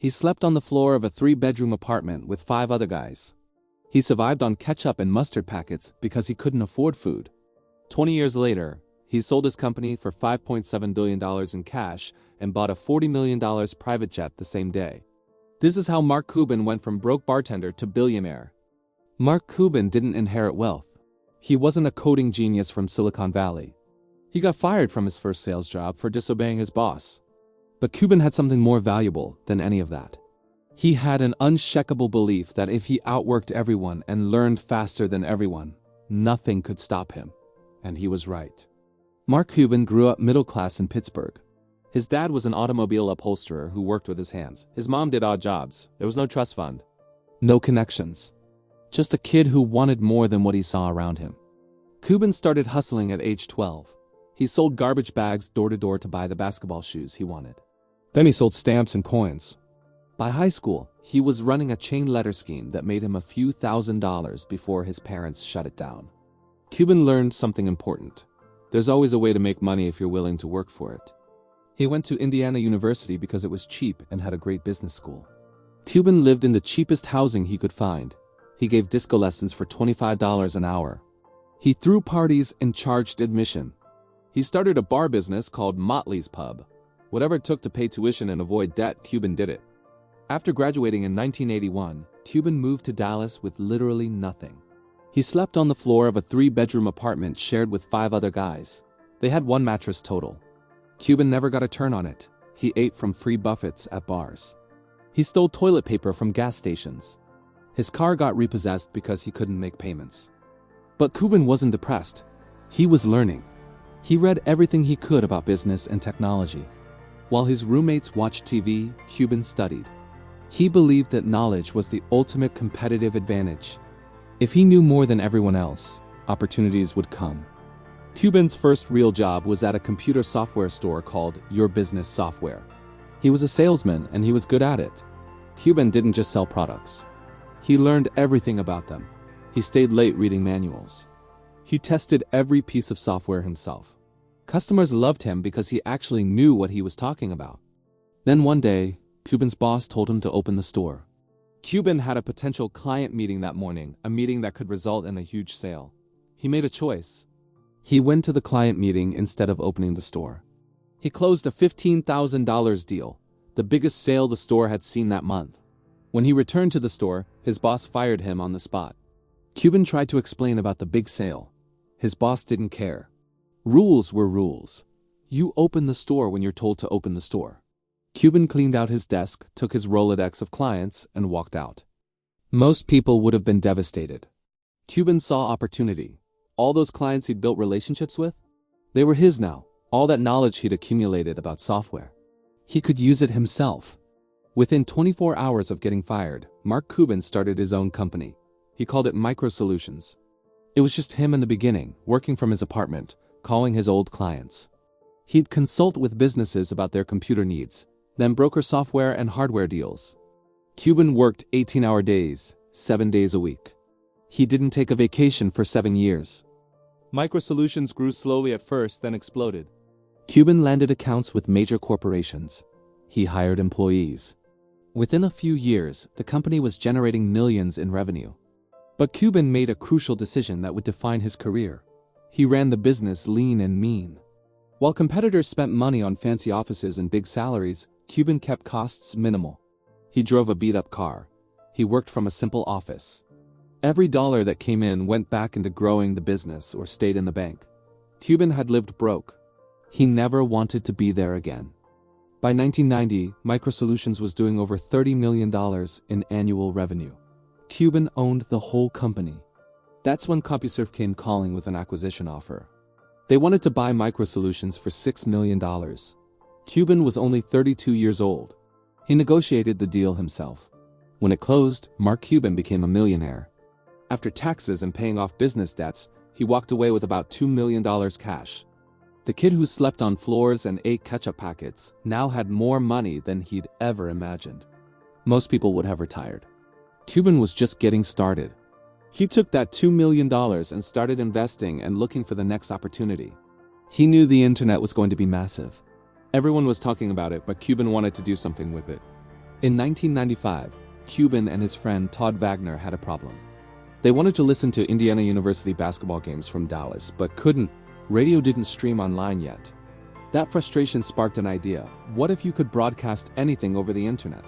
He slept on the floor of a 3-bedroom apartment with 5 other guys. He survived on ketchup and mustard packets because he couldn't afford food. 20 years later, he sold his company for $5.7 billion in cash and bought a $40 million private jet the same day. This is how Mark Cuban went from broke bartender to billionaire. Mark Cuban didn't inherit wealth. He wasn't a coding genius from Silicon Valley. He got fired from his first sales job for disobeying his boss. But Cuban had something more valuable than any of that. He had an unshakable belief that if he outworked everyone and learned faster than everyone, nothing could stop him. And he was right. Mark Cuban grew up middle class in Pittsburgh. His dad was an automobile upholsterer who worked with his hands. His mom did odd jobs. There was no trust fund. No connections. Just a kid who wanted more than what he saw around him. Cuban started hustling at age 12. He sold garbage bags door to door to buy the basketball shoes he wanted. Then he sold stamps and coins. By high school, he was running a chain letter scheme that made him a few $1,000s before his parents shut it down. Cuban learned something important. There's always a way to make money if you're willing to work for it. He went to Indiana University because it was cheap and had a great business school. Cuban lived in the cheapest housing he could find. He gave disco lessons for $25 an hour. He threw parties and charged admission. He started a bar business called Motley's Pub. Whatever it took to pay tuition and avoid debt, Cuban did it. After graduating in 1981, Cuban moved to Dallas with literally nothing. He slept on the floor of a 3-bedroom apartment shared with 5 other guys. They had 1 mattress total. Cuban never got a turn on it. He ate from free buffets at bars. He stole toilet paper from gas stations. His car got repossessed because he couldn't make payments. But Cuban wasn't depressed. He was learning. He read everything he could about business and technology. While his roommates watched TV, Cuban studied. He believed that knowledge was the ultimate competitive advantage. If he knew more than everyone else, opportunities would come. Cuban's first real job was at a computer software store called Your Business Software. He was a salesman and he was good at it. Cuban didn't just sell products. He learned everything about them. He stayed late reading manuals. He tested every piece of software himself. Customers loved him because he actually knew what he was talking about. Then one day, Cuban's boss told him to open the store. Cuban had a potential client meeting that morning, a meeting that could result in a huge sale. He made a choice. He went to the client meeting instead of opening the store. He closed a $15,000 deal, the biggest sale the store had seen that month. When he returned to the store, his boss fired him on the spot. Cuban tried to explain about the big sale. His boss didn't care. Rules were rules. You open the store when you're told to open the store. Cuban cleaned out his desk, took his Rolodex of clients, and walked out. Most people would have been devastated. Cuban saw opportunity. All those clients he'd built relationships with, they were his now. All that knowledge he'd accumulated about software. He could use it himself. Within 24 hours of getting fired, Mark Cuban started his own company. He called it MicroSolutions. It was just him in the beginning, working from his apartment, calling his old clients. He'd consult with businesses about their computer needs, then broker software and hardware deals. Cuban worked 18-hour days, 7 days a week. He didn't take a vacation for 7 years. MicroSolutions grew slowly at first, then exploded. Cuban landed accounts with major corporations. He hired employees. Within a few years, the company was generating millions in revenue. But Cuban made a crucial decision that would define his career. He ran the business lean and mean. While competitors spent money on fancy offices and big salaries, Cuban kept costs minimal. He drove a beat-up car. He worked from a simple office. Every dollar that came in went back into growing the business or stayed in the bank. Cuban had lived broke. He never wanted to be there again. By 1990, MicroSolutions was doing over $30 million in annual revenue. Cuban owned the whole company. That's when CompuServe came calling with an acquisition offer. They wanted to buy MicroSolutions for $6 million. Cuban was only 32 years old. He negotiated the deal himself. When it closed, Mark Cuban became a millionaire. After taxes and paying off business debts, he walked away with about $2 million cash. The kid who slept on floors and ate ketchup packets now had more money than he'd ever imagined. Most people would have retired. Cuban was just getting started. He took that $2 million and started investing and looking for the next opportunity. He knew the internet was going to be massive. Everyone was talking about it, but Cuban wanted to do something with it. In 1995, Cuban and his friend Todd Wagner had a problem. They wanted to listen to Indiana University basketball games from Dallas, but couldn't. Radio didn't stream online yet. That frustration sparked an idea. What if you could broadcast anything over the internet?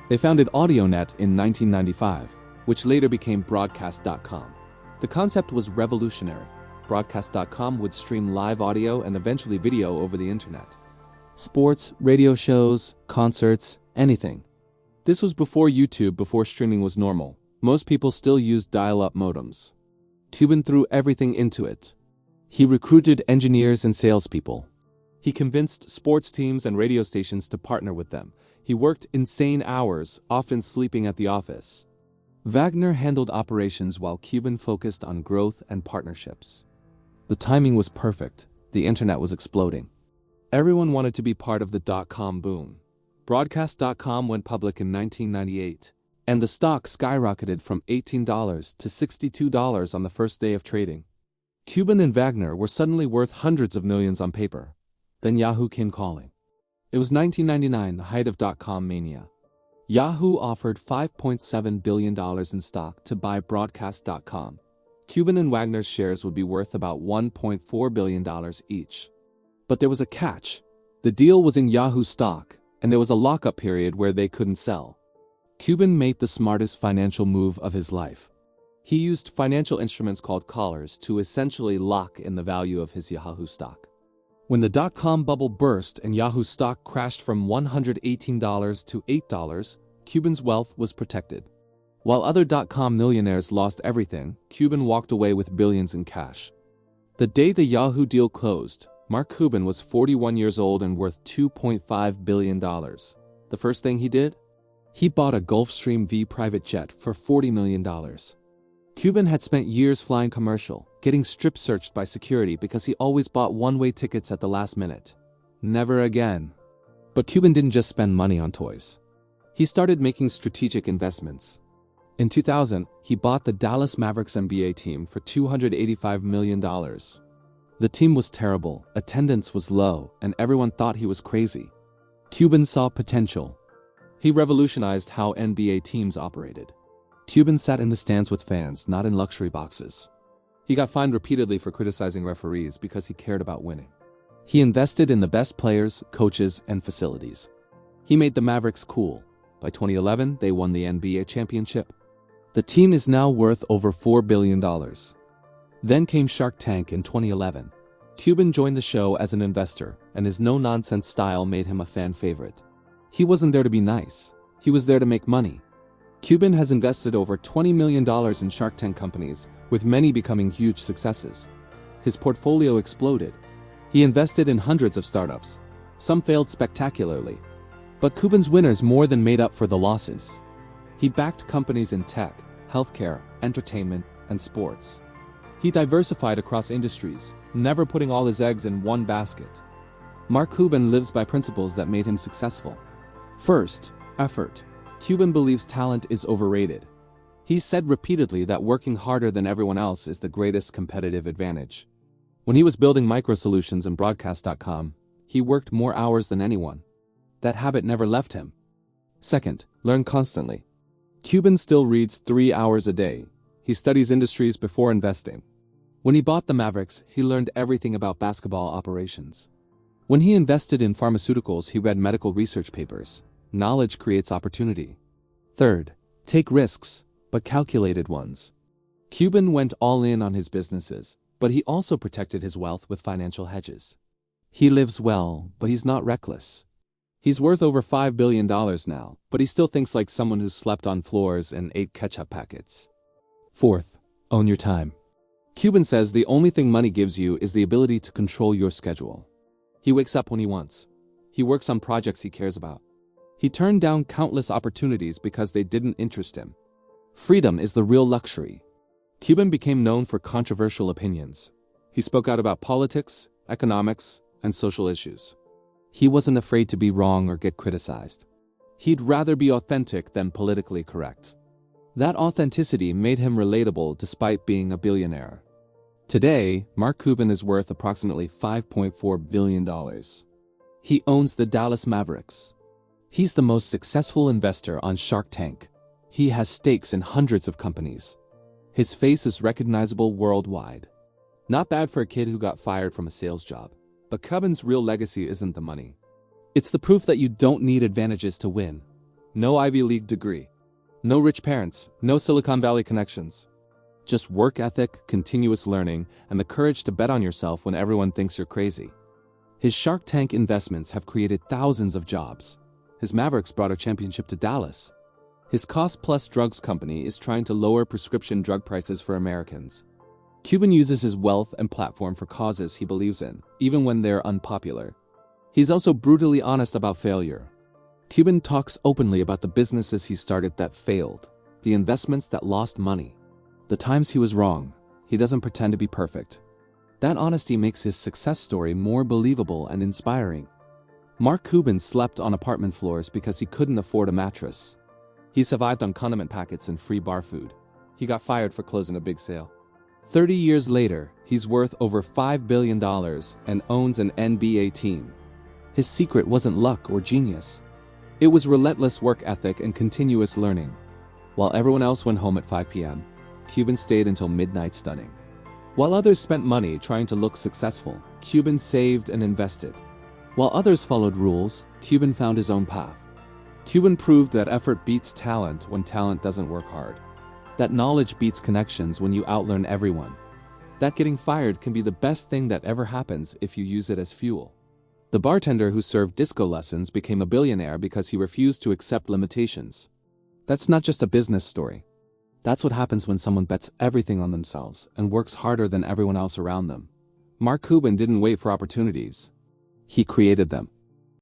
They founded AudioNet in 1995, which later became Broadcast.com. The concept was revolutionary. Broadcast.com would stream live audio and eventually video over the internet. Sports, radio shows, concerts, anything. This was before YouTube, before streaming was normal. Most people still used dial-up modems. Cuban threw everything into it. He recruited engineers and salespeople. He convinced sports teams and radio stations to partner with them. He worked insane hours, often sleeping at the office. Wagner handled operations while Cuban focused on growth and partnerships. The timing was perfect. The internet was exploding. Everyone wanted to be part of the dot-com boom. Broadcast.com went public in 1998, and the stock skyrocketed from $18 to $62 on the first day of trading. Cuban and Wagner were suddenly worth hundreds of millions on paper. Then Yahoo came calling. It was 1999, the height of dot-com mania. Yahoo offered $5.7 billion in stock to buy Broadcast.com. Cuban and Wagner's shares would be worth about $1.4 billion each. But there was a catch. The deal was in Yahoo stock, and there was a lockup period where they couldn't sell. Cuban made the smartest financial move of his life. He used financial instruments called collars to essentially lock in the value of his Yahoo stock. When the dot-com bubble burst and Yahoo stock crashed from $118 to $8, Cuban's wealth was protected. While other dot-com millionaires lost everything, Cuban walked away with billions in cash. The day the Yahoo deal closed, Mark Cuban was 41 years old and worth $2.5 billion. The first thing he did? He bought a Gulfstream V private jet for $40 million. Cuban had spent years flying commercial, getting strip searched by security because he always bought one-way tickets at the last minute. Never again. But Cuban didn't just spend money on toys. He started making strategic investments. In 2000, he bought the Dallas Mavericks NBA team for $285 million. The team was terrible, attendance was low, and everyone thought he was crazy. Cuban saw potential. He revolutionized how NBA teams operated. Cuban sat in the stands with fans, not in luxury boxes. He got fined repeatedly for criticizing referees because he cared about winning. He invested in the best players, coaches, and facilities. He made the Mavericks cool. By 2011, they won the NBA championship. The team is now worth over $4 billion. Then came Shark Tank in 2011. Cuban joined the show as an investor, and his no-nonsense style made him a fan favorite. He wasn't there to be nice. He was there to make money. Cuban has invested over $20 million in Shark Tank companies, with many becoming huge successes. His portfolio exploded. He invested in hundreds of startups. Some failed spectacularly. But Cuban's winners more than made up for the losses. He backed companies in tech, healthcare, entertainment, and sports. He diversified across industries, never putting all his eggs in one basket. Mark Cuban lives by principles that made him successful. First, effort. Cuban believes talent is overrated. He said repeatedly that working harder than everyone else is the greatest competitive advantage. When he was building MicroSolutions and Broadcast.com, he worked more hours than anyone. That habit never left him. Second, learn constantly. Cuban still reads 3 hours a day. He studies industries before investing. When he bought the Mavericks, he learned everything about basketball operations. When he invested in pharmaceuticals, he read medical research papers. Knowledge creates opportunity. Third, take risks, but calculated ones. Cuban went all in on his businesses, but he also protected his wealth with financial hedges. He lives well, but he's not reckless. He's worth over $5 billion now, but he still thinks like someone who slept on floors and ate ketchup packets. Fourth, own your time. Cuban says the only thing money gives you is the ability to control your schedule. He wakes up when he wants. He works on projects he cares about. He turned down countless opportunities because they didn't interest him. Freedom is the real luxury. Cuban became known for controversial opinions. He spoke out about politics, economics, and social issues. He wasn't afraid to be wrong or get criticized. He'd rather be authentic than politically correct. That authenticity made him relatable despite being a billionaire. Today, Mark Cuban is worth approximately $5.4 billion. He owns the Dallas Mavericks. He's the most successful investor on Shark Tank. He has stakes in hundreds of companies. His face is recognizable worldwide. Not bad for a kid who got fired from a sales job. But Cuban's real legacy isn't the money. It's the proof that you don't need advantages to win. No Ivy League degree. No rich parents, no Silicon Valley connections. Just work ethic, continuous learning, and the courage to bet on yourself when everyone thinks you're crazy. His Shark Tank investments have created thousands of jobs. His Mavericks brought a championship to Dallas. His cost-plus drugs company is trying to lower prescription drug prices for Americans. Cuban uses his wealth and platform for causes he believes in, even when they're unpopular. He's also brutally honest about failure. Cuban talks openly about the businesses he started that failed, the investments that lost money, the times he was wrong. He doesn't pretend to be perfect. That honesty makes his success story more believable and inspiring. Mark Cuban slept on apartment floors because he couldn't afford a mattress. He survived on condiment packets and free bar food. He got fired for closing a big sale. 30 years later, he's worth over $5 billion and owns an NBA team. His secret wasn't luck or genius. It was relentless work ethic and continuous learning. While everyone else went home at 5 p.m., Cuban stayed until midnight studying. While others spent money trying to look successful, Cuban saved and invested. While others followed rules, Cuban found his own path. Cuban proved that effort beats talent when talent doesn't work hard. That knowledge beats connections when you outlearn everyone. That getting fired can be the best thing that ever happens if you use it as fuel. The bartender who served disco lessons became a billionaire because he refused to accept limitations. That's not just a business story. That's what happens when someone bets everything on themselves and works harder than everyone else around them. Mark Cuban didn't wait for opportunities. He created them.